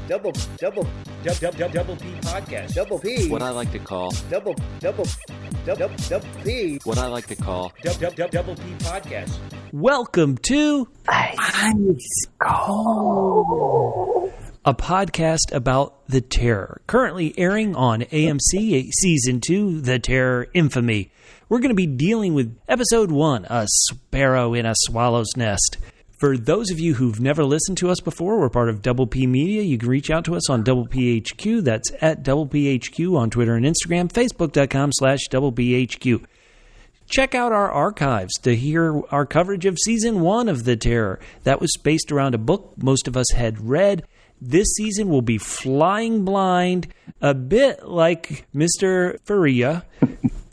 Double P podcast. Double P. What I like to call Double P. What I like to call Double P podcast. Welcome to Ice Cold, a podcast about The Terror, currently airing on AMC Season 2, The Terror Infamy. We're going to be dealing with Episode 1, A Sparrow in a Swallow's Nest. For those of you who've never listened to us before, we're part of Double P Media. You can reach out to us on Double PHQ. That's at Double PHQ on Twitter and Instagram, Facebook.com/Double PHQ. Check out our archives to hear our coverage of Season 1 of The Terror. That was spaced around a book most of us had read. This season will be flying blind, a bit like Mr. Faria,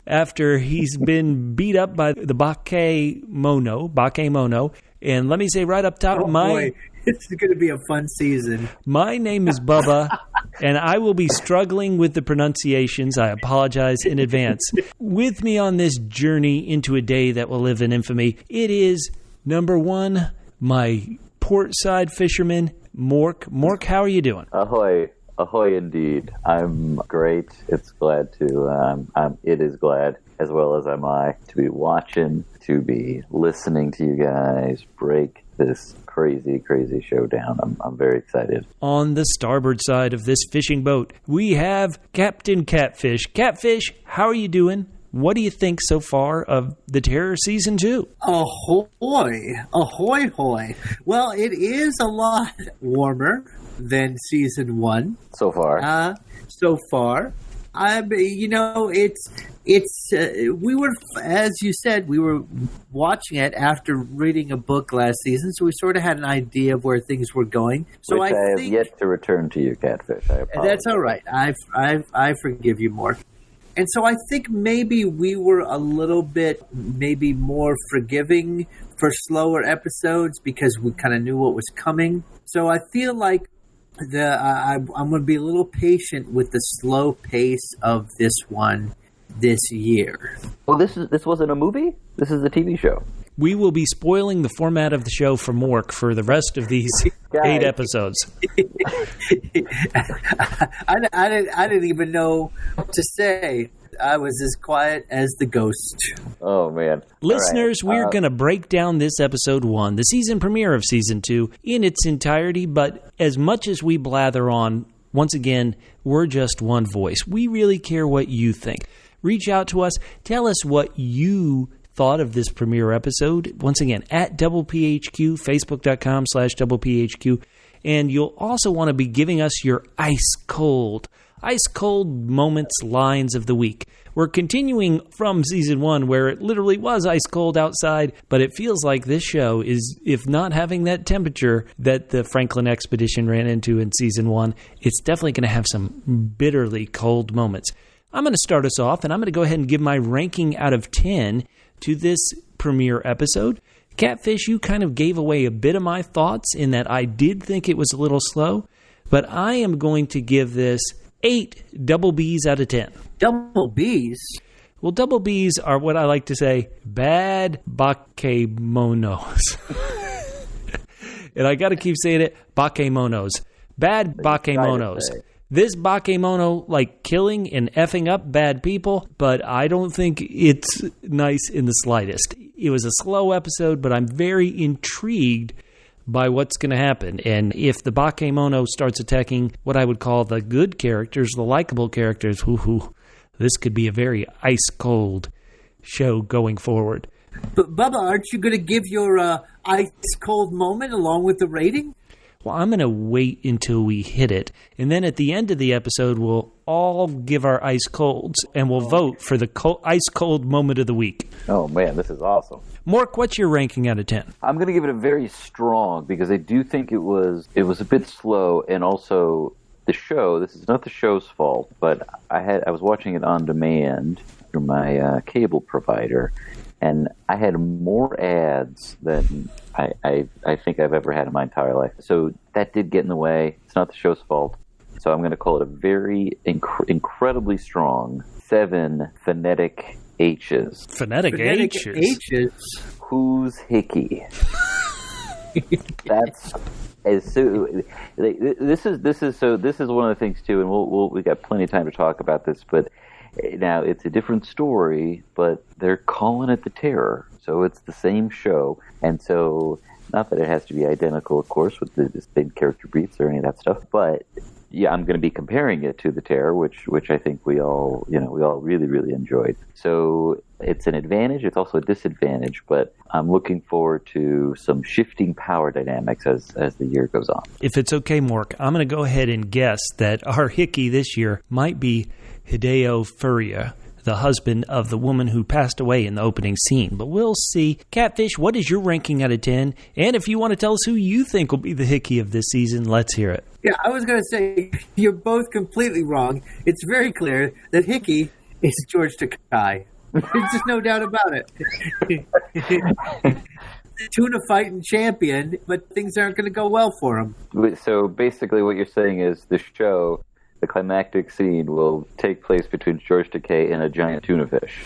after he's been beat up by the Bakemono. And let me say right up top, it's going to be a fun season. My name is Bubba, and I will be struggling with the pronunciations. I apologize in advance. With me on this journey into a day that will live in infamy, it is, number one, my portside fisherman, Mork. Mork, how are you doing? Ahoy. Ahoy indeed. I'm great. It is glad, as well as am I, to be watching, to be listening to you guys break this crazy show down. I'm very excited. On the starboard side of this fishing boat, we have Captain Catfish. Catfish, how are you doing? What do you think so far of The Terror Season 2? Ahoy. Ahoy, hoy. Well, it is a lot warmer than Season 1. So far. We were, as you said, we were watching it after reading a book last season, so we sort of had an idea of where things were going. So Which I have yet to return to you, Catfish. I apologize. That's all right. I forgive you more. And so I think maybe we were a little bit maybe more forgiving for slower episodes because we kind of knew what was coming. So I feel like I'm going to be a little patient with the slow pace of this one this year. Well, this wasn't a movie? This is a TV show. We will be spoiling the format of the show for Mork for the rest of these 8 episodes. I didn't even know what to say. I was as quiet as the ghost. Oh, man. Listeners, we're going to break down this episode 1, the season premiere of season 2, in its entirety. But as much as we blather on, once again, we're just one voice. We really care what you think. Reach out to us. Tell us what you thought of this premiere episode. Once again, at Double PHQ, Facebook.com/Double PHQ. And you'll also want to be giving us your ice cold moments, lines of the week. We're continuing from Season 1 where it literally was ice cold outside, but it feels like this show is, if not having that temperature that the Franklin expedition ran into in Season 1, it's definitely going to have some bitterly cold moments. I'm going to start us off, and I'm going to go ahead and give my ranking out of 10 to this premiere episode. Catfish, you kind of gave away a bit of my thoughts in that I did think it was a little slow, but I am going to give this 8 double Bs out of 10. Double Bs? Well, double Bs are what I like to say, bad bakemonos. And I got to keep saying it, bakemonos. Bad bakemonos. This bakemono, like killing and effing up bad people, but I don't think it's nice in the slightest. It was a slow episode, but I'm very intrigued by what's going to happen. And if the bakemono starts attacking what I would call the good characters, the likable characters, this could be a very ice-cold show going forward. But Bubba, aren't you going to give your ice-cold moment along with the rating? Well, I'm going to wait until we hit it. And then at the end of the episode, we'll all give our ice colds, and we'll vote for the ice cold moment of the week. Oh, man, this is awesome. Mork, what's your ranking out of 10? I'm going to give it a very strong, because I do think it was a bit slow, and also the show, this is not the show's fault, but I was watching it on demand through my cable provider, and I had more ads than I think I've ever had in my entire life. So that did get in the way. It's not the show's fault. So I'm going to call it a very incredibly strong 7 phonetic H's. Phonetic H's? H's? Who's hickey? That's this is one of the things too, and we got plenty of time to talk about this. But now it's a different story, but they're calling it The Terror, so it's the same show, and so not that it has to be identical, of course, with the big character beats or any of that stuff, but. Yeah, I'm going to be comparing it to The Terror, which I think we all really, really enjoyed. So it's an advantage. It's also a disadvantage, but I'm looking forward to some shifting power dynamics as the year goes on. If it's okay, Mork, I'm going to go ahead and guess that our Hickey this year might be Hideo Furuya, the husband of the woman who passed away in the opening scene. But we'll see. Catfish, what is your ranking out of 10? And if you want to tell us who you think will be the Hickey of this season, let's hear it. Yeah, I was going to say, you're both completely wrong. It's very clear that Hickey is George Takei. There's just no doubt about it. Tuna fighting champion, but things aren't going to go well for him. So basically what you're saying is the show, the climactic scene, will take place between George Takei and a giant tuna fish.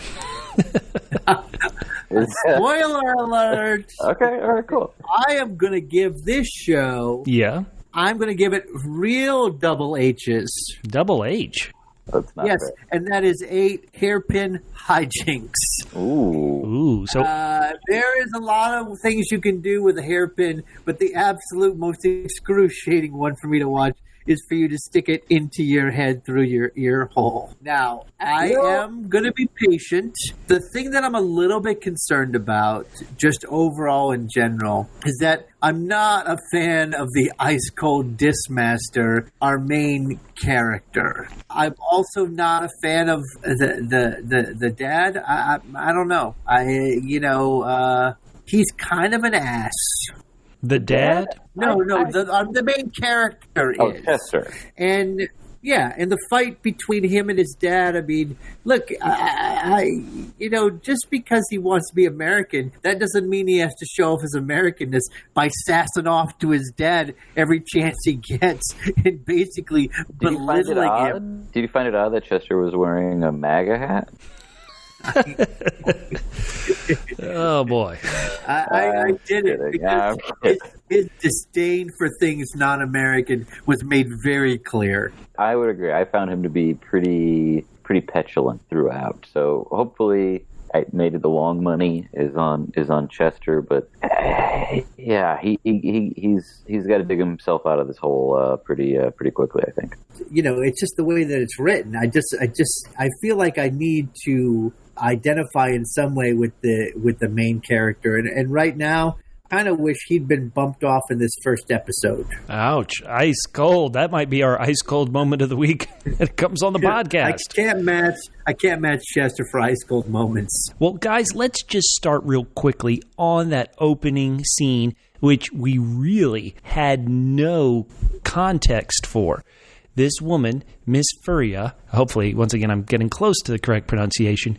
Spoiler alert! Okay, all right, cool. I am going to give this show... Yeah? I'm going to give it real double H's. Double H? That's not yes, fair. and that is 8 hairpin hijinks. Ooh. So There is a lot of things you can do with a hairpin, but the absolute most excruciating one for me to watch is for you to stick it into your head through your ear hole. Now, I am going to be patient. The thing that I'm a little bit concerned about, just overall in general, is that I'm not a fan of the Ice Cold Dismaster, our main character. I'm also not a fan of the dad. I don't know. He's kind of an ass. the dad? No, the main character is. Chester. And yeah, and the fight between him and his dad. I mean, look, just because he wants to be American, that doesn't mean he has to show off his Americanness by sassing off to his dad every chance he gets and basically belittling him. Did you find it odd that Chester was wearing a MAGA hat? Oh boy! I did it because his disdain for things non-American was made very clear. I would agree. I found him to be pretty petulant throughout. So hopefully, maybe the long money is on Chester, but yeah, he's got to dig himself out of this hole pretty quickly, I think. It's just the way that it's written. I feel like I need to identify in some way with the main character, and right now I kind of wish he'd been bumped off in this first episode. Ouch. Ice cold. That might be our ice cold moment of the week. It comes on the podcast. I can't match Chester for ice cold moments. Well, guys, let's just start real quickly on that opening scene, which we really had no context for. This woman, Miss Furia, hopefully, once again, I'm getting close to the correct pronunciation.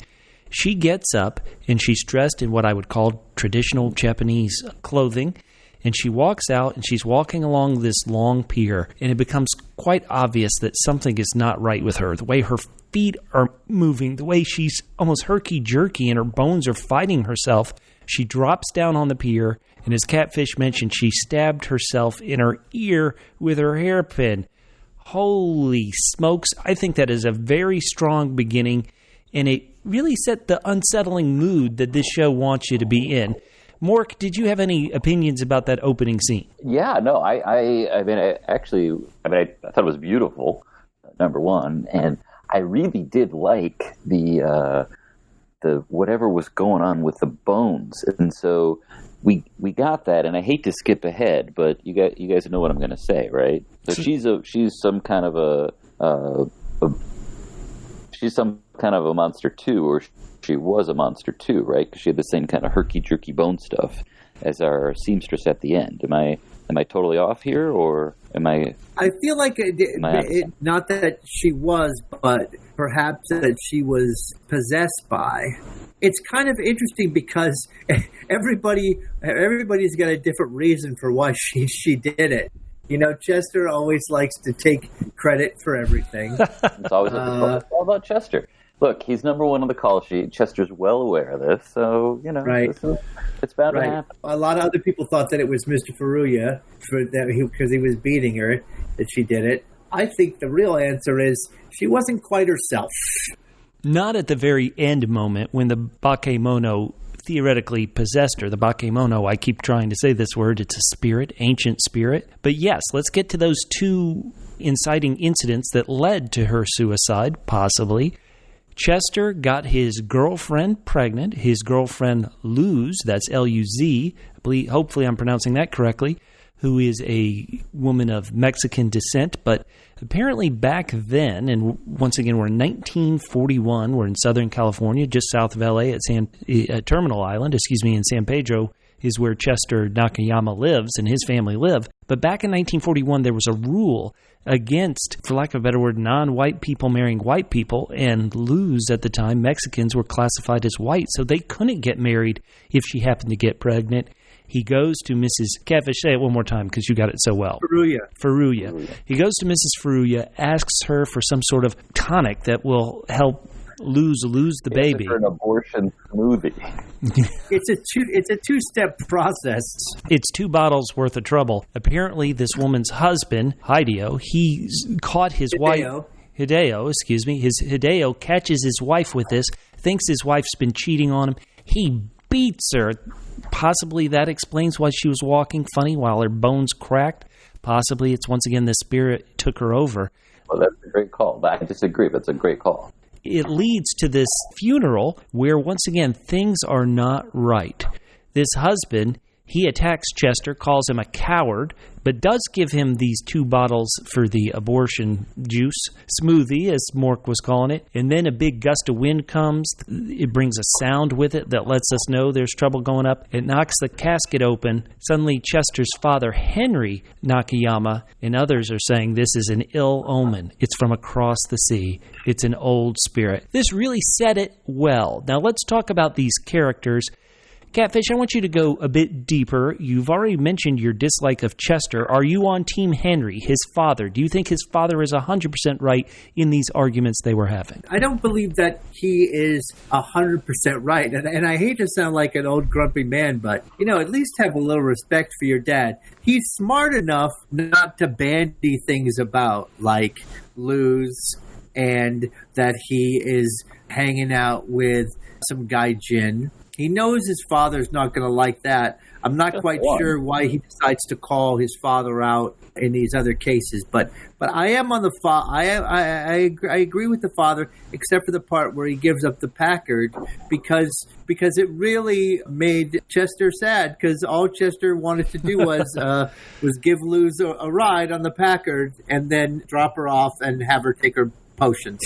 She gets up, and she's dressed in what I would call traditional Japanese clothing, and she walks out, and she's walking along this long pier, and it becomes quite obvious that something is not right with her. The way her feet are moving, the way she's almost herky-jerky, and her bones are fighting herself. She drops down on the pier, and as Catfish mentioned, she stabbed herself in her ear with her hairpin. Holy smokes, I think that is a very strong beginning, and it really set the unsettling mood that this show wants you to be in. Mork, did you have any opinions about that opening scene? Yeah, no, I thought it was beautiful, number one, and I really did like the whatever was going on with the bones, and so we got that, and I hate to skip ahead, but you guys know what I'm going to say, right? So she's some kind of a monster too, or she was a monster too, right? Because she had the same kind of herky-jerky bone stuff as our seamstress at the end. Am I totally off here, or am I? I feel like not that she was, but perhaps that she was possessed by. It's kind of interesting because everybody's got a different reason for why she did it. Chester always likes to take credit for everything. It's always all about Chester. Look, he's number one on the call sheet. Chester's well aware of this, so, Right. It's bound to happen. A lot of other people thought that it was Mr. Furuya because he was beating her, that she did it. I think the real answer is she wasn't quite herself. Not at the very end moment when the bakemono theoretically possessed her. The bakemono, I keep trying to say this word, it's a spirit, ancient spirit. But yes, let's get to those two inciting incidents that led to her suicide, possibly. Chester got his girlfriend pregnant, his girlfriend Luz, that's L-U-Z, hopefully I'm pronouncing that correctly, who is a woman of Mexican descent, but apparently back then, and once again, we're in 1941, we're in Southern California, just south of LA at Terminal Island, in San Pedro, is where Chester Nakayama lives and his family live. But back in 1941, there was a rule against, for lack of a better word, non-white people marrying white people, and Luz at the time, Mexicans were classified as white, so they couldn't get married if she happened to get pregnant. He goes to Mrs. Catfish. Say it one more time because you got it so well. Furuya. He goes to Mrs. Furuya, asks her for some sort of tonic that will help lose the baby. For an abortion smoothie. It's a two-step process. It's 2 bottles worth of trouble. Apparently, this woman's husband, he's caught his wife. Hideo catches his wife with this, thinks his wife's been cheating on him. He beats her. Possibly that explains why she was walking funny while her bones cracked. Possibly it's once again the spirit took her over. Well, that's a great call. I disagree, but it's a great call. It leads to this funeral where once again things are not right. This husband, he attacks Chester, calls him a coward, but does give him these 2 bottles for the abortion juice, smoothie, as Mork was calling it. And then a big gust of wind comes. It brings a sound with it that lets us know there's trouble going up. It knocks the casket open. Suddenly, Chester's father, Henry Nakayama, and others are saying this is an ill omen. It's from across the sea. It's an old spirit. This really said it well. Now, let's talk about these characters. Catfish, I want you to go a bit deeper. You've already mentioned your dislike of Chester. Are you on Team Henry, his father? Do you think his father is 100% right in these arguments they were having? I don't believe that he is 100% right. And I hate to sound like an old grumpy man, but, at least have a little respect for your dad. He's smart enough not to bandy things about, like Luz, and that he is hanging out with some guy Jin. He knows his father's not going to like that. I'm not quite sure why he decides to call his father out in these other cases, but I am on the I agree with the father, except for the part where he gives up the Packard because it really made Chester sad, because all Chester wanted to do was give Luz a ride on the Packard and then drop her off and have her take her potions.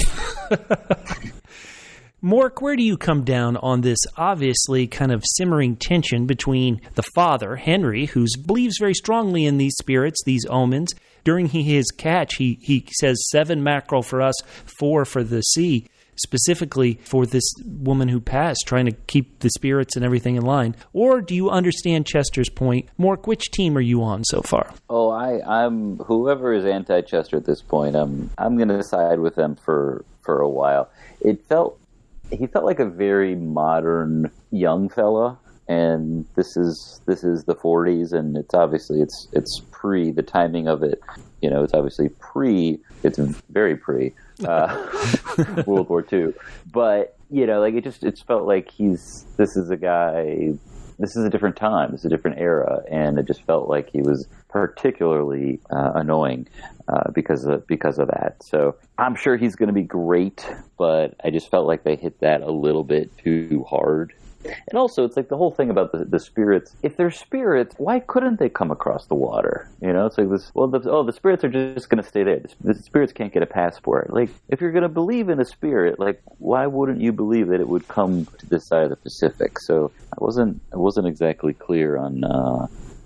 Mork, where do you come down on this obviously kind of simmering tension between the father, Henry, who believes very strongly in these spirits, these omens? During his catch, he says 7 mackerel for us, 4 for the sea, specifically for this woman who passed, trying to keep the spirits and everything in line. Or do you understand Chester's point? Mork, which team are you on so far? Oh, I'm whoever is anti-Chester at this point, I'm going to side with them for a while. He felt like a very modern young fella, and this is the 40s, and it's pre the timing of it. It's obviously it's very pre World War II, but it felt like this is a guy. This is a different time. This is a different era, and it just felt like he was particularly annoying because of that. So I'm sure he's going to be great, but I just felt like they hit that a little bit too hard. And also, it's like the whole thing about the spirits. If they're spirits, why couldn't they come across the water? It's like this. Well, the spirits are just going to stay there. The spirits can't get a passport. Like, if you're going to believe in a spirit, like, why wouldn't you believe that it would come to this side of the Pacific? So I wasn't exactly clear on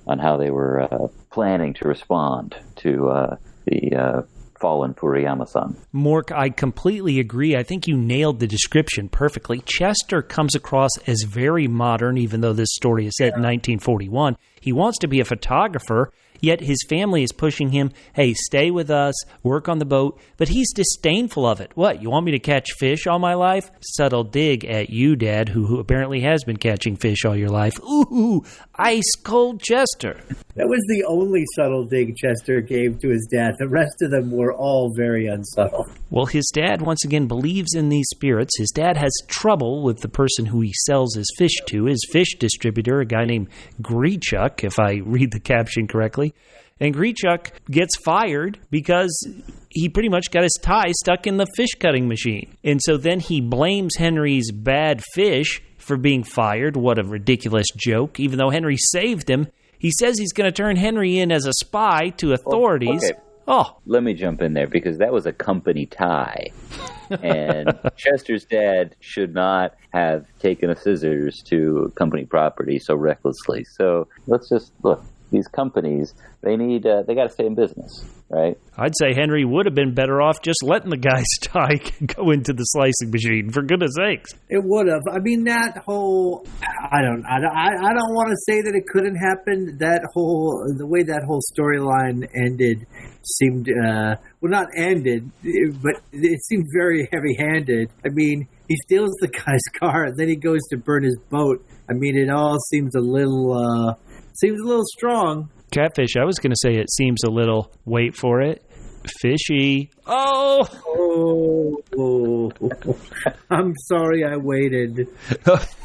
how they were planning to respond to the fallen Furiyama-san. Mork, I completely agree. I think you nailed the description perfectly. Chester comes across as very modern, even though this story is set in 1941. He wants to be a photographer. Yet his family is pushing him, hey, stay with us, work on the boat, but he's disdainful of it. What, you want me to catch fish all my life? Subtle dig at you, Dad, who apparently has been catching fish all your life. Ooh, ice cold Chester. That was the only subtle dig Chester gave to his dad. The rest of them were all very unsubtle. Well, his dad, once again, believes in these spirits. His dad has trouble with the person who he sells his fish to, his fish distributor, a guy named Greechuk, if I read the caption correctly. And Greechuk gets fired because he pretty much got his tie stuck in the fish cutting machine. And so then he blames Henry's bad fish for being fired. What a ridiculous joke. Even though Henry saved him, he says he's going to turn Henry in as a spy to authorities. Okay. Oh, let me jump in there because that was a company tie. And Chester's dad should not have taken a scissors to company property so recklessly. So let's just look. These companies, they got to stay in business, right? I'd say Henry would have been better off just letting the guy's tie go into the slicing machine, for goodness sakes. It would have. I mean, that whole, I don't want to say that it couldn't happen. The way that whole storyline ended seemed, well, not ended, but it seemed very heavy-handed. I mean, he steals the guy's car, and then he goes to burn his boat. I mean, it all seems a little strong. Catfish, I was going to say it seems a little, wait for it, fishy. Oh! I'm sorry I waited.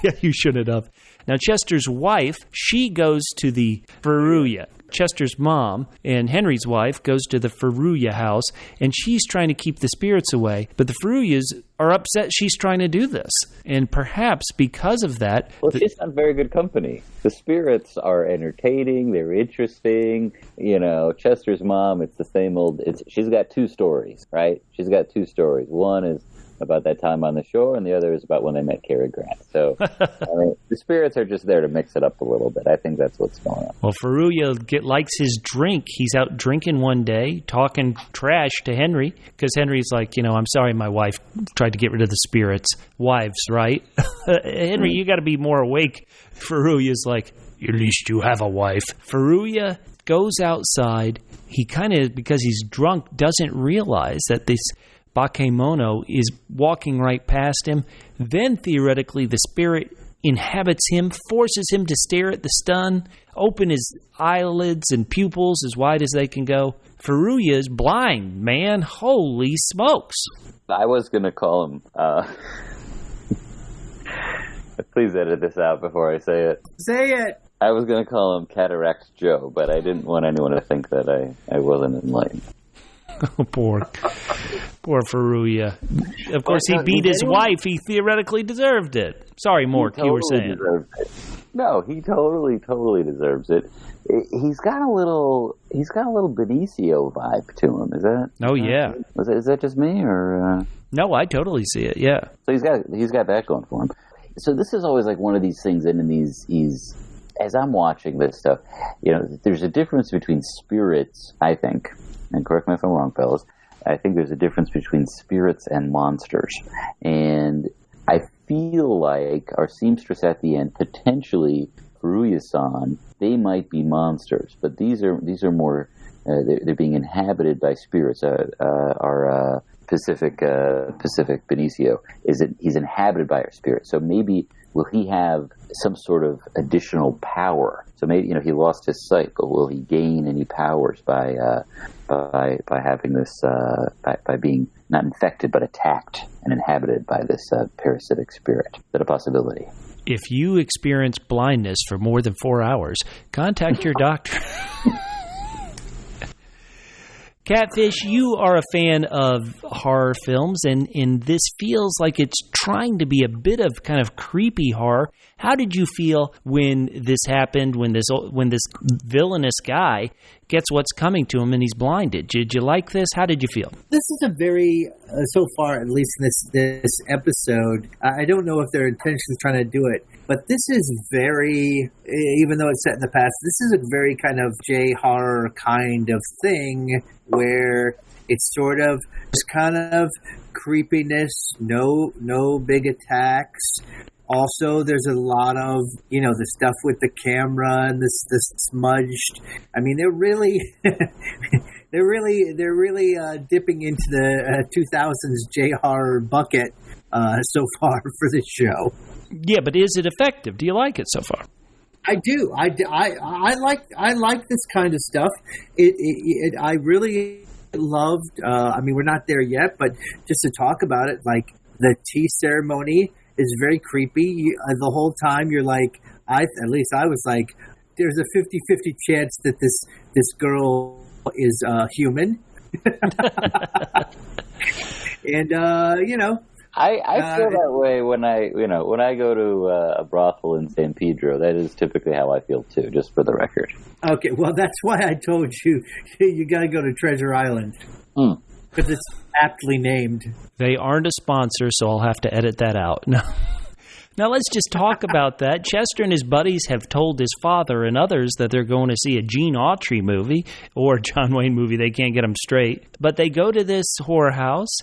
Yeah, you shouldn't have. Now, Chester's wife, she goes to the Furuya. Chester's mom and Henry's wife goes to the Furuya house, and she's trying to keep the spirits away. But the Furuyas are upset she's trying to do this. And perhaps because of that... Well, she's not very good company. The spirits are entertaining. They're interesting. You know, Chester's mom, it's the same old... She's got two stories, right? She's got two stories. One is about that time on the shore, and the other is about when they met Cary Grant. So, I mean, the spirits are just there to mix it up a little bit. I think that's what's going on. Well, Furuya likes his drink. He's out drinking one day, talking trash to Henry, because Henry's like, I'm sorry my wife tried to get rid of the spirits. Wives, right? Henry, you got to be more awake. Furuya's like, at least you have a wife. Furuya goes outside. He kind of, because he's drunk, doesn't realize that this Bakemono is walking right past him. Then, theoretically, the spirit inhabits him, forces him to stare at the stun, open his eyelids and pupils as wide as they can go. Furuya is blind, man. Holy smokes. I was going to call him... Please edit this out before I say it. Say it! I was going to call him Cataract Joe, but I didn't want anyone to think that I wasn't enlightened. Oh, poor Furuya. Of course, he beat his wife. He theoretically deserved it. Sorry, Mork, you were saying. No, he totally deserves it. He's got a little Benicio vibe to him. Is that? Oh, yeah. Is that just me or? No, I totally see it. Yeah. So he's got that going for him. So this is always like one of these things, and in these as I'm watching this stuff, there's a difference between spirits, I think, and correct me if I'm wrong, fellas, I think there's a difference between spirits and monsters. And I feel like our seamstress at the end, potentially Furuya-san, they might be monsters, but these are more, they're being inhabited by spirits. Our Pacific Benicio, he's inhabited by our spirit. So maybe will he have some sort of additional power? So maybe he lost his sight, but will he gain any powers by having this by being not infected but attacked and inhabited by this parasitic spirit? Is that a possibility? If you experience blindness for more than 4 hours, contact your doctor. Catfish, you are a fan of horror films, and this feels like it's trying to be a bit of kind of creepy horror. How did you feel when this happened, when this villainous guy gets what's coming to him and he's blinded? Did you like this? How did you feel? This is a very, so far, at least in this episode, I don't know if they're intentionally trying to do it, but this is very, even though it's set in the past, this is a very kind of J-horror kind of thing where it's sort of just kind of creepiness, no big attacks, Also, there's a lot of, the stuff with the camera and this smudged. I mean, they're really, they're really dipping into the 2000s J-horror bucket so far for this show. Yeah, but is it effective? Do you like it so far? I do. I like this kind of stuff. I really loved. We're not there yet, but just to talk about it, like the tea ceremony is very creepy. The whole time you're like, at least I was like, there's a 50-50 chance that this girl is human. And I feel that way when I go to a brothel in San Pedro. That is typically how I feel too, just for the record. Okay, well that's why I told you got to go to Treasure Island because it's aptly named. They aren't a sponsor, so I'll have to edit that out. No. Now let's just talk about that. Chester and his buddies have told his father and others that they're going to see a Gene Autry movie or John Wayne movie. They can't get them straight. But they go to this horror house.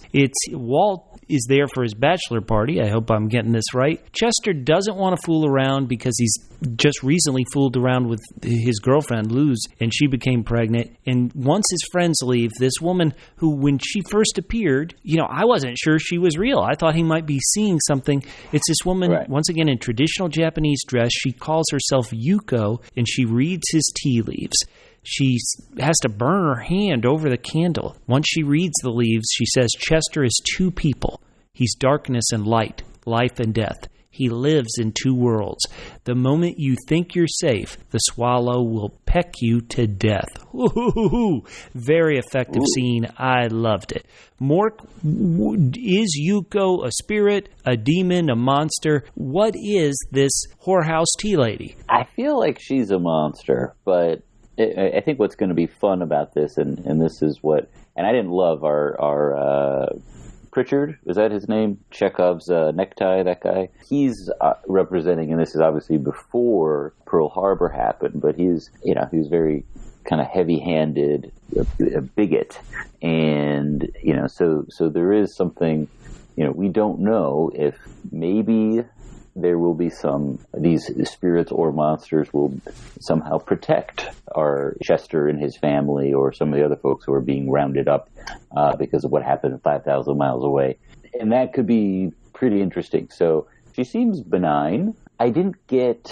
Walt is there for his bachelor party. I hope I'm getting this right. Chester doesn't want to fool around because he's just recently fooled around with his girlfriend, Luz, and she became pregnant. And once his friends leave, this woman who, when she first appeared, I wasn't sure she was real. I thought he might be seeing something. It's this woman, right, once again, in traditional Japanese dress. She calls herself Yuko, and she reads his tea leaves. She has to burn her hand over the candle. Once she reads the leaves, she says, Chester is two people. He's darkness and light, life and death. He lives in two worlds. The moment you think you're safe, the swallow will peck you to death. Ooh, very effective scene. I loved it. Mork, is Yuko a spirit, a demon, a monster? What is this whorehouse tea lady? I feel like she's a monster, but I think what's going to be fun about this, and this is what, and I didn't love our Pritchard, is that his name? Chekhov's necktie, that guy. He's representing, and this is obviously before Pearl Harbor happened, but he's very kind of heavy-handed, a bigot, and so there is something, we don't know if maybe there will be these spirits or monsters will somehow protect our Chester and his family or some of the other folks who are being rounded up because of what happened 5,000 miles away. And that could be pretty interesting. So she seems benign. I didn't get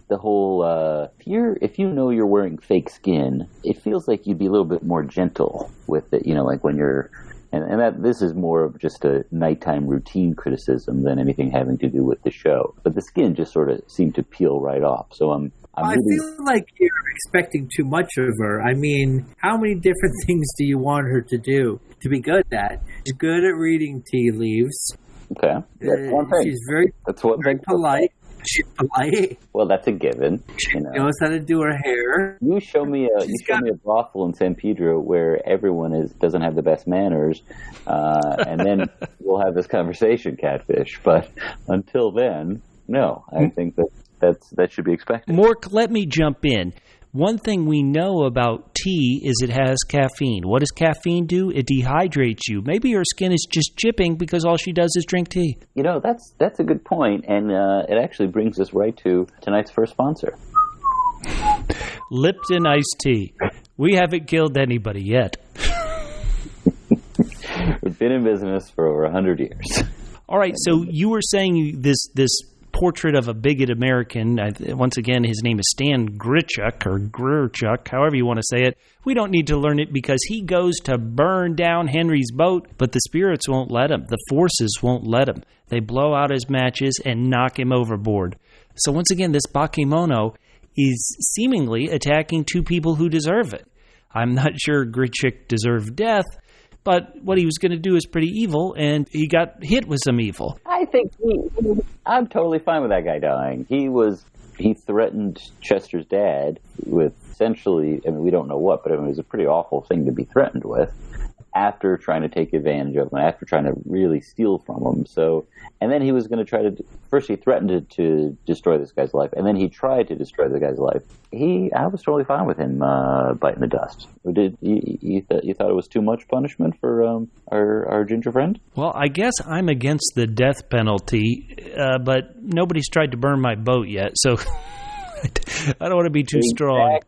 the whole, if you know you're wearing fake skin, it feels like you'd be a little bit more gentle with it, like when you're, and that this is more of just a nighttime routine criticism than anything having to do with the show. But the skin just sort of seemed to peel right off. So I feel like you're expecting too much of her. I mean, how many different things do you want her to do to be good at? She's good at reading tea leaves. Okay. That's one thing. She's very polite. She's polite. Well, that's a given. She knows how to do her hair. You show me a brothel in San Pedro where everyone doesn't have the best manners, and then we'll have this conversation, Catfish. But until then, no, I think that should be expected. Mork, let me jump in. One thing we know about tea is it has caffeine. What does caffeine do? It dehydrates you. Maybe her skin is just chipping because all she does is drink tea. That's a good point, and it actually brings us right to tonight's first sponsor. Lipton iced tea. We haven't killed anybody yet. We've been in business for over 100 years. All right, so you were saying this portrait of a bigot American. Once again, his name is Stan Grichuk, or Grurchuk, however you want to say it. We don't need to learn it because he goes to burn down Henry's boat, but the spirits won't let him. The forces won't let him. They blow out his matches and knock him overboard. So once again, this Bakemono is seemingly attacking two people who deserve it. I'm not sure Grichuk deserved death, but what he was going to do is pretty evil, and he got hit with some evil. I think I'm totally fine with that guy dying. He threatened Chester's dad with essentially, we don't know what, but it was a pretty awful thing to be threatened with. after trying to take advantage of him, after trying to really steal from him. So, and then he was going to try to, first he threatened to destroy this guy's life, and then he tried to destroy the guy's life. I was totally fine with him biting the dust. Did you thought it was too much punishment for our ginger friend? Well, I guess I'm against the death penalty, but nobody's tried to burn my boat yet, so I don't want to be too strong.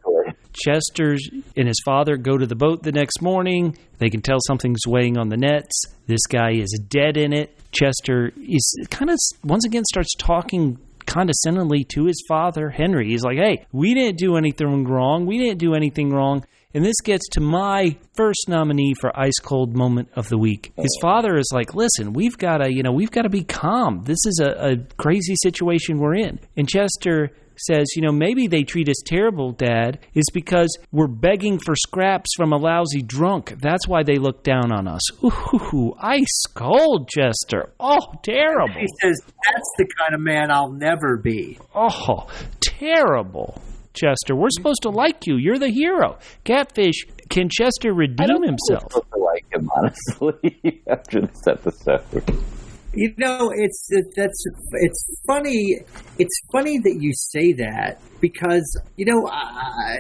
Chester and his father go to the boat the next morning. They can tell something's weighing on the nets. This guy is dead in it. Chester is kind of, once again, starts talking condescendingly to his father, Henry. He's like, hey, we didn't do anything wrong. We didn't do anything wrong. And this gets to my first nominee for Ice Cold Moment of the Week. His father is like, listen, we've got to be calm. This is a crazy situation we're in. And Chester says, maybe they treat us terrible, Dad, is because we're begging for scraps from a lousy drunk. That's why they look down on us. Ooh, ice cold, Chester. Oh, terrible. He says, that's the kind of man I'll never be. Oh, terrible, Chester. We're supposed to like you. You're the hero. Catfish, can Chester redeem himself? I don't supposed to like him, honestly, after this episode. It's funny. It's funny that you say that because I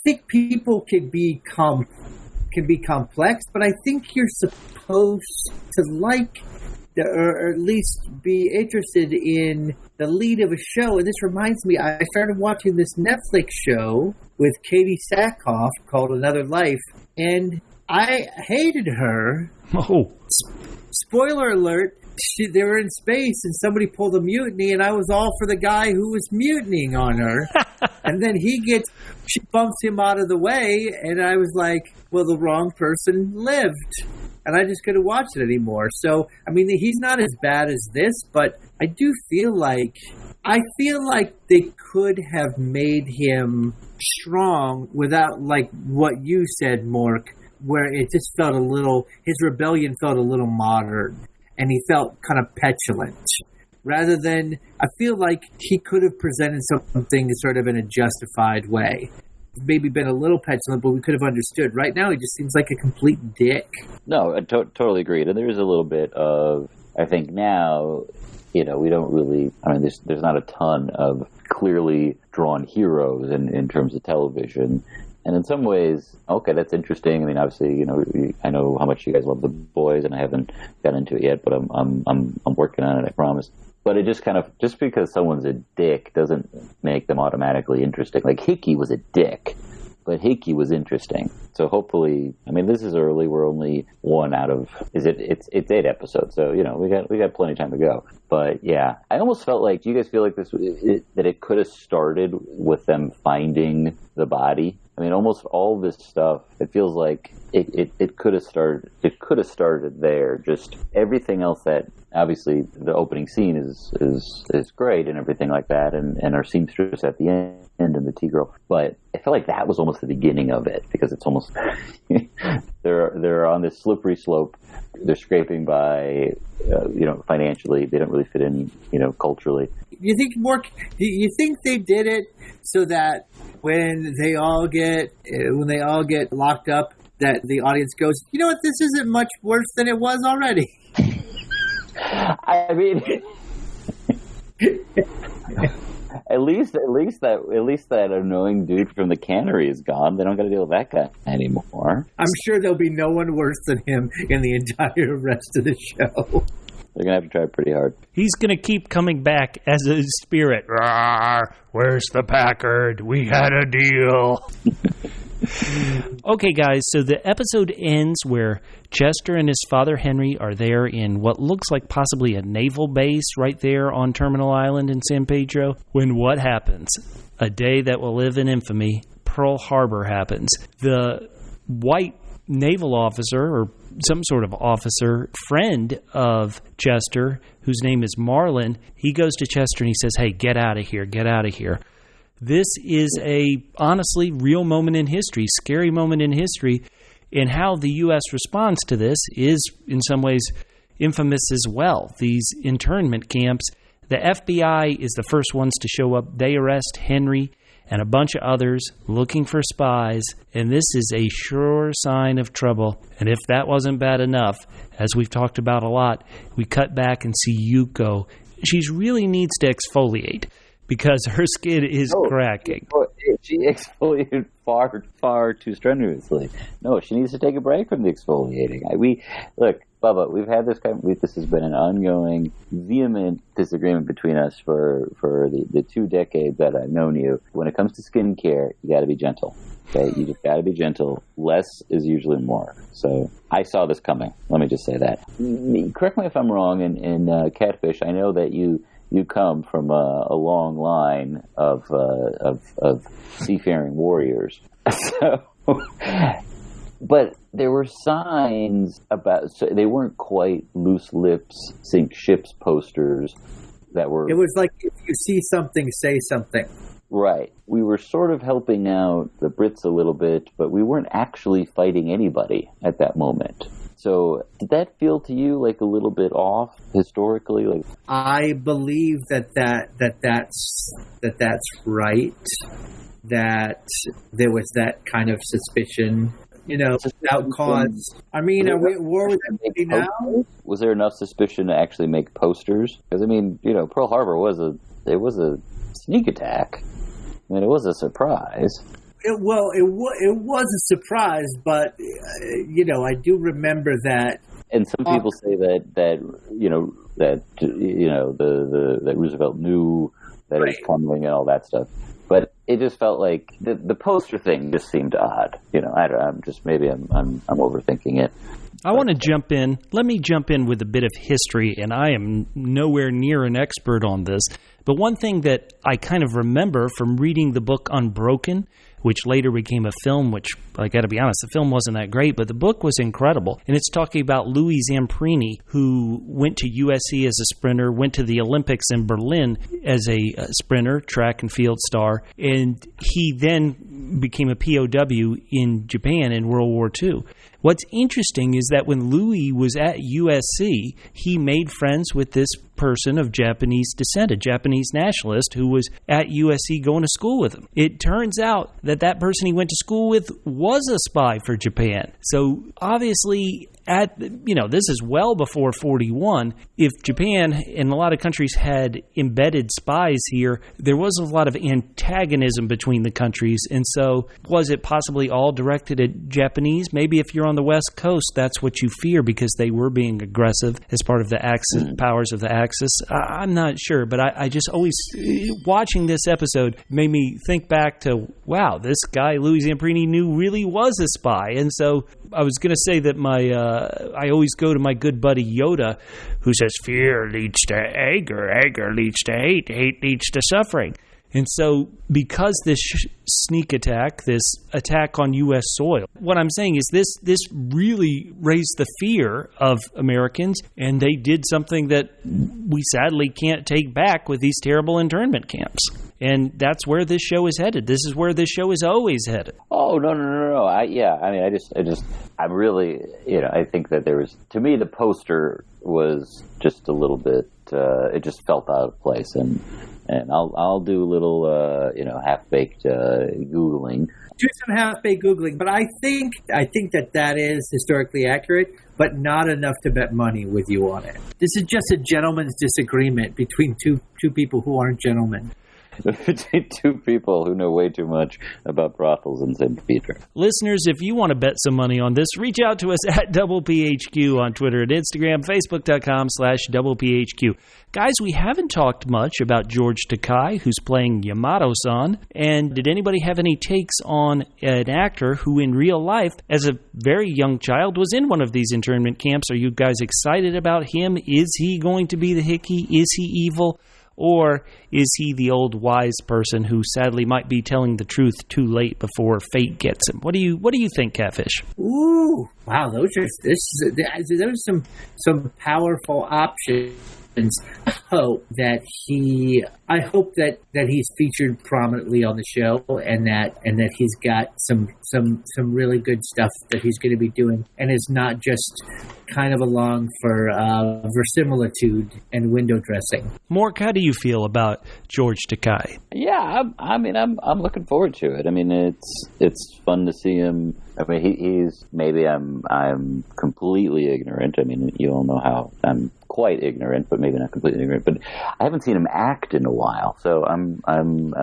think people can be complex, but I think you're supposed to like, or at least be interested in the lead of a show. And this reminds me, I started watching this Netflix show with Katie Sackhoff called Another Life, and I hated her. Oh. Spoiler alert, they were in space and somebody pulled a mutiny, and I was all for the guy who was mutinying on her. And then she bumps him out of the way, and I was like, well, the wrong person lived. And I just couldn't watch it anymore. So, I mean, he's not as bad as this, but I do feel like they could have made him strong without, like what you said, Mork, where it just felt his rebellion felt a little modern, and he felt kind of petulant. Rather than, I feel like he could have presented something sort of in a justified way. Maybe been a little petulant, but we could have understood. Right now, he just seems like a complete dick. No, I totally agreed. And there is a little bit of, I think now, we don't really, there's not a ton of clearly drawn heroes in terms of television. And in some ways, okay, that's interesting. I mean, obviously, I know how much you guys love The Boys, and I haven't gotten into it yet, but I'm working on it, I promise. But it just because someone's a dick doesn't make them automatically interesting. Like Hickey was a dick, but Hickey was interesting. So hopefully, this is early. We're only one out of it's 8 episodes, so we got plenty of time to go. But yeah, I almost felt like, do you guys feel like that it could have started with them finding the body? Almost all this stuff, it feels like it could have started. It could have started there. Just everything else that, obviously, the opening scene is great and everything like that, and our seamstress at the end and the T-girl. But I feel like that was almost the beginning of it, because it's almost they're on this slippery slope. They're scraping by, financially. They don't really fit in, culturally. You think, Mork? You think they did it so that when they all get locked up, that the audience goes, you know what? This isn't much worse than it was already. I mean, at least that annoying dude from the cannery is gone. They don't got to deal with that guy anymore. I'm sure there'll be no one worse than him in the entire rest of the show. They're going to have to try pretty hard. He's going to keep coming back as a spirit. Rawr, where's the Packard? We had a deal. Okay, guys, so the episode ends where Chester and his father Henry are there in what looks like possibly a naval base right there on Terminal Island in San Pedro. When what happens? A day that will live in infamy. Pearl Harbor happens. The white naval officer, or some sort of officer, friend of Chester, whose name is Marlin, he goes to Chester and he says, hey, get out of here, get out of here. This is a, honestly, real moment in history, scary moment in history, and how the U.S. responds to this is, in some ways, infamous as well. These internment camps, the FBI is the first ones to show up. They arrest Henry, and a bunch of others looking for spies, and this is a sure sign of trouble. And if that wasn't bad enough, as we've talked about a lot, we cut back and see Yuko. She really needs to exfoliate because her skin is cracking. She exfoliated far too strenuously. No, she needs to take a break from the exfoliating. Look, Bubba, we've had this this has been an ongoing, vehement disagreement between us for the 2 decades that I've known you. When it comes to skincare, you got to be gentle. Okay, you just got to be gentle. Less is usually more. So I saw this coming. Let me just say that. Correct me if I'm wrong. In Catfish, I know that you come from a long line of seafaring warriors. So, but there were signs so they weren't quite loose lips, sink ships posters that were. It was like, if you see something, say something. Right. We were sort of helping out the Brits a little bit, but we weren't actually fighting anybody at that moment. So did that feel to you like a little bit off historically? Like, I believe that's right. That there was that kind of suspicion, without cause. I mean, are we at war with everybody now? Was there enough suspicion to actually make posters? Because Pearl Harbor was a sneak attack. I mean, it was a surprise. It was a surprise, but I do remember that. And some people say that Roosevelt knew that it was crumbling and all that stuff. But it just felt like the poster thing just seemed odd. I'm overthinking it. I want to jump in. Let me jump in with a bit of history, and I am nowhere near an expert on this. But one thing that I kind of remember from reading the book Unbroken, which later became a film, which, I got to be honest, the film wasn't that great, but the book was incredible. And it's talking about Louis Zamprini, who went to USC as a sprinter, went to the Olympics in Berlin as a sprinter, track and field star, and he then became a POW in Japan in World War II. What's interesting is that when Louis was at USC, he made friends with this person of Japanese descent, a Japanese nationalist who was at USC going to school with him. It turns out that person he went to school with was a spy for Japan. So obviously, this is well before 41. If Japan and a lot of countries had embedded spies here, there was a lot of antagonism between the countries. And so was it possibly all directed at Japanese? Maybe if you're on the West Coast, that's what you fear because they were being aggressive as part of the Axis, powers of the Axis. I'm not sure, but I just always, watching this episode, made me think back to, wow, this guy, Louis Zamprini, really was a spy. And so I was going to say that I always go to my good buddy Yoda, who says, fear leads to anger, anger leads to hate, hate leads to suffering. And so because this sneak attack, this attack on U.S. soil, what I'm saying is this really raised the fear of Americans, and they did something that we sadly can't take back with these terrible internment camps. And that's where this show is headed. This is where this show is always headed. Oh, no. I really, I think that there was, to me, the poster was just a little bit, it just felt out of place. And I'll do a little, half-baked Googling. Do some half-baked Googling, but I think that is historically accurate, but not enough to bet money with you on it. This is just a gentleman's disagreement between two people who aren't gentlemen. Between two people who know way too much about brothels in St. Peter. Listeners, if you want to bet some money on this, reach out to us at DoublePHQ on Twitter and Instagram, Facebook.com/DoublePHQ. Guys, we haven't talked much about George Takei, who's playing Yamato-san. And did anybody have any takes on an actor who in real life, as a very young child, was in one of these internment camps? Are you guys excited about him? Is he going to be the Hickey? Is he evil? Or is he the old wise person who sadly might be telling the truth too late before fate gets him? What do you think, Catfish? Ooh, wow, those are some powerful options. I hope that he's featured prominently on the show, and that he's got some really good stuff that he's going to be doing, and is not just kind of along for verisimilitude and window dressing. Mork, how do you feel about George Takei? Yeah, I'm looking forward to it. I mean, it's fun to see him. I mean, he's maybe I'm completely ignorant. I mean, you all know how I'm quite ignorant, but maybe not completely ignorant. But I haven't seen him act in a while, so I'm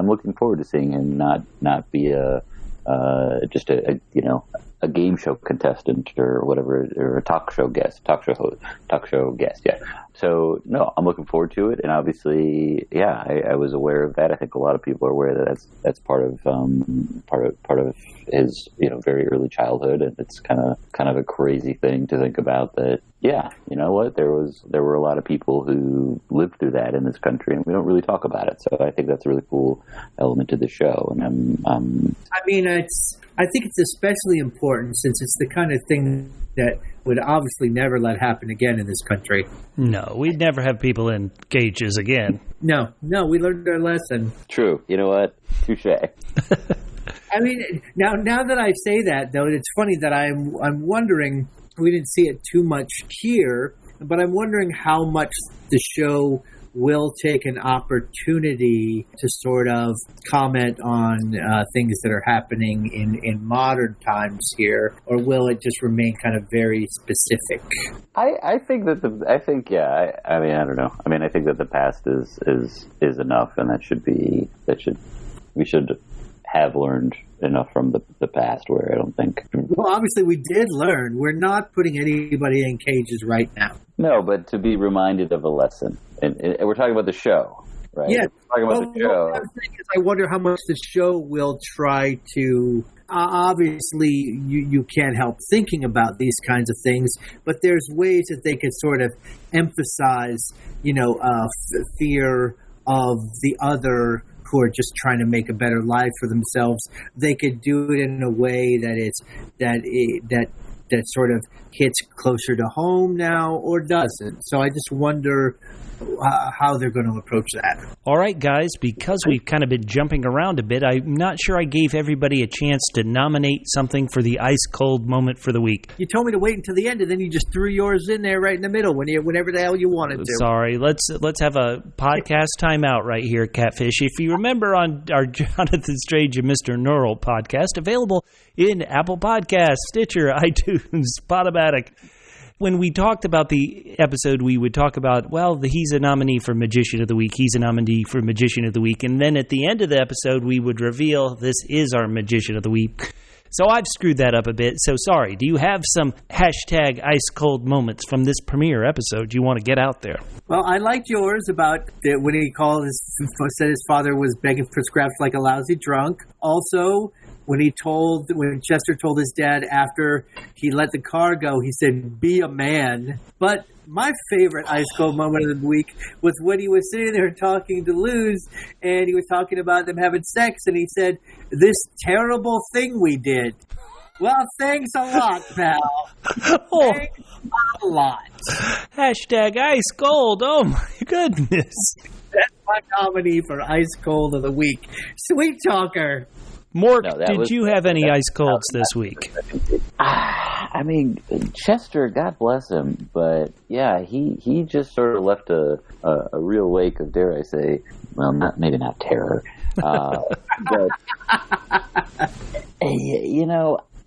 looking forward to seeing him not be just a game show contestant or whatever, or a talk show guest. Yeah. So no, I'm looking forward to it, and obviously, yeah, I was aware of that. I think a lot of people are aware that that's part of his very early childhood, and it's kind of a crazy thing to think about. That yeah, you know what, there were a lot of people who lived through that in this country, and we don't really talk about it. So I think that's a really cool element to the show, and I think it's especially important since it's the kind of thing that would obviously never let happen again in this country. No, we'd never have people in cages again. No, we learned our lesson. True. You know what? Touche. I mean, now that I say that, though, it's funny that I'm wondering, we didn't see it too much here, but I'm wondering how much the show will take an opportunity to sort of comment on things that are happening in modern times here, or will it just remain kind of very specific? I think that I think that the past is enough, and we should have learned enough from the past, where I don't think. Well, obviously we did learn. We're not putting anybody in cages right now. No, but to be reminded of a lesson. And we're talking about the show, right? Yeah. We're talking about the show. What I'm saying is I wonder how much the show will try to... obviously, you can't help thinking about these kinds of things, but there's ways that they could sort of emphasize, fear of the other who are just trying to make a better life for themselves. They could do it in a way that sort of hits closer to home now, or doesn't. So I just wonder how they're going to approach that. All right, guys, because we've kind of been jumping around a bit, I'm not sure I gave everybody a chance to nominate something for the ice cold moment for the week. You told me to wait until the end, and then you just threw yours in there right in the middle whenever the hell you wanted to. Sorry, let's have a podcast timeout right here, Catfish. If you remember on our Jonathan Strange and Mr. Neural podcast, available in Apple Podcasts, Stitcher, iTunes, Podomatic. When we talked about the episode, we would talk about, he's a nominee for Magician of the Week, he's a nominee for Magician of the Week, and then at the end of the episode, we would reveal this is our Magician of the Week. So I've screwed that up a bit, so sorry. Do you have some hashtag ice cold moments from this premiere episode you want to get out there? Well, I liked yours about when he said his father was begging for scraps like a lousy drunk. Also, when Chester told his dad after he let the car go, he said, "Be a man." But my favorite ice cold moment of the week was when he was sitting there talking to Luz, and he was talking about them having sex, and he said, "This terrible thing we did." Well, thanks a lot, pal. Thanks a lot. Hashtag ice cold. Oh, my goodness. That's my nominee for ice cold of the week. Sweet talker. Mork, did you have any ice colds this week? I mean, Chester, God bless him, but yeah, he just sort of left a real wake of, dare I say, well, maybe not terror, but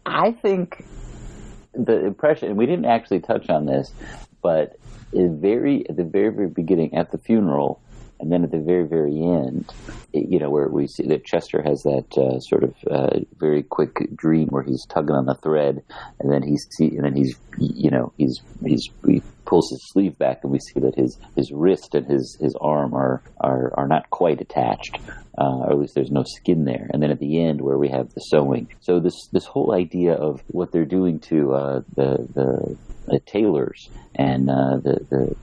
I think the impression, and we didn't actually touch on this, but at the very, very beginning, at the funeral, and then at the very, very end, where we see that Chester has that sort of very quick dream where he's tugging on the thread, and then he pulls his sleeve back, and we see that his wrist and his arm are not quite attached, or at least there's no skin there. And then at the end, where we have the sewing, so this whole idea of what they're doing to the tailors and the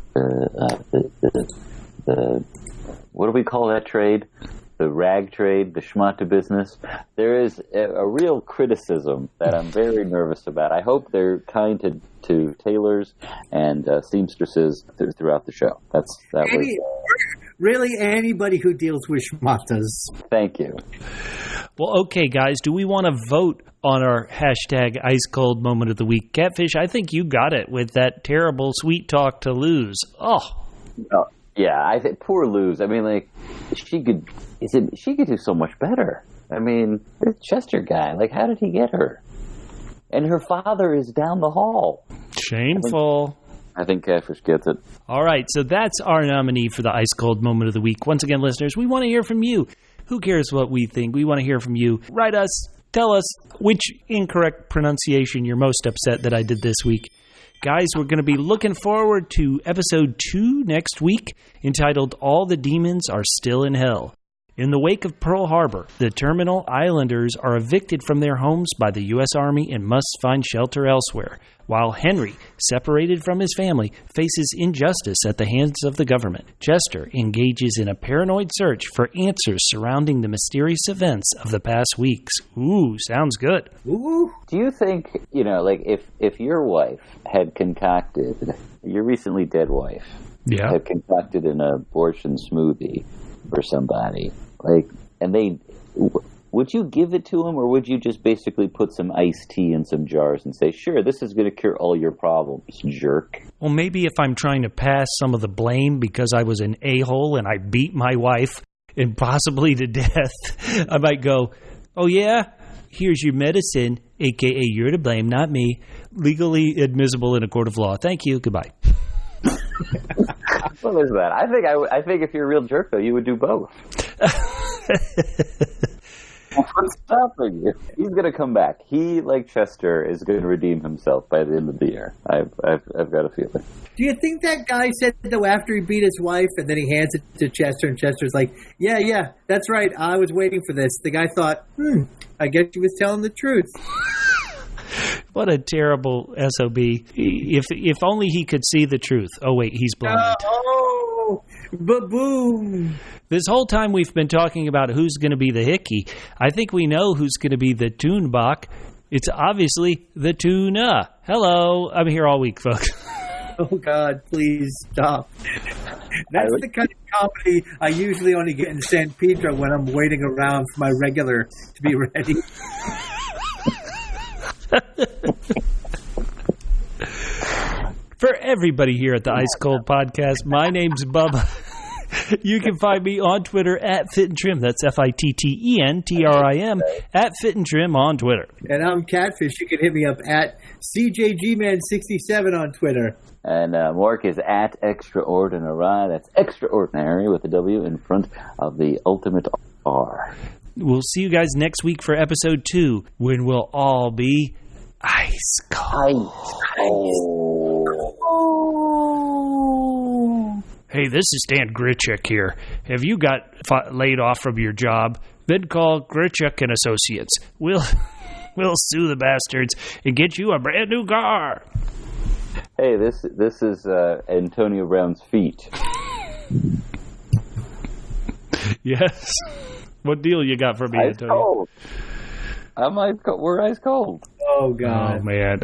what do we call that trade? The rag trade, the schmata business. There is a real criticism that I'm very nervous about. I hope they're kind to tailors and seamstresses throughout the show. Really, anybody who deals with schmatas. Thank you. Well, okay, guys, do we want to vote on our hashtag Ice Cold Moment of the Week? Catfish, I think you got it with that terrible sweet talk to Luz. Oh. Yeah, I think poor Luz. I mean, like, she could do so much better. I mean, this Chester guy, like, how did he get her? And her father is down the hall. Shameful. I think Catfish gets it. All right, so that's our nominee for the Ice Cold Moment of the Week. Once again, listeners, we want to hear from you. Who cares what we think? We want to hear from you. Write us. Tell us which incorrect pronunciation you're most upset that I did this week. Guys, we're going to be looking forward to episode 2 next week, entitled All the Demons Are Still in Hell. In the wake of Pearl Harbor, the Terminal Islanders are evicted from their homes by the U.S. Army and must find shelter elsewhere, while Henry, separated from his family, faces injustice at the hands of the government. Chester engages in a paranoid search for answers surrounding the mysterious events of the past weeks. Ooh, sounds good. Ooh. Do you think, like, if your wife had concocted, your recently dead wife, had concocted an abortion smoothie for somebody, like, and would you give it to him, or would you just basically put some iced tea in some jars and say, sure, this is going to cure all your problems, jerk? Well, maybe if I'm trying to pass some of the blame because I was an a-hole and I beat my wife and possibly to death, I might go, oh yeah, here's your medicine, a.k.a. you're to blame, not me. Legally admissible in a court of law. Thank you. Goodbye. What is that? I think if you're a real jerk, though, you would do both. What's stopping you? He's going to come back. He, like Chester, is going to redeem himself by the end of the year. I've got a feeling. Do you think that guy said, though, after he beat his wife, and then he hands it to Chester, and Chester's like, yeah, that's right, I was waiting for this. The guy thought, I guess he was telling the truth. What a terrible SOB. If only he could see the truth. Oh, wait, he's blind. Oh, ba-boom. This whole time we've been talking about who's going to be the hickey. I think we know who's going to be the Toonbach. It's obviously the Tuna. Hello. I'm here all week, folks. Oh, God, please stop. That's the kind of comedy I usually only get in San Pedro when I'm waiting around for my regular to be ready. For everybody here at the Ice Cold Podcast, my name's Bubba. You can find me on Twitter at Fit and Trim. That's FITTENTRIM at Fit and Trim on Twitter. And I'm Catfish. You can hit me up at CJGman67 on Twitter. And Mork is at Extraordinary. That's extraordinary with a W in front of the ultimate R. We'll see you guys next week for episode 2, when we'll all be ice cold. Hey, this is Dan Grichuk here. Have you got laid off from your job? Then call Grichuk and Associates. We'll sue the bastards and get you a brand new car. Hey, this is Antonio Brown's feet. Yes. What deal you got for me, Ice Antonio? cold. I'm ice cold. We're ice cold. Oh, God. Oh, man.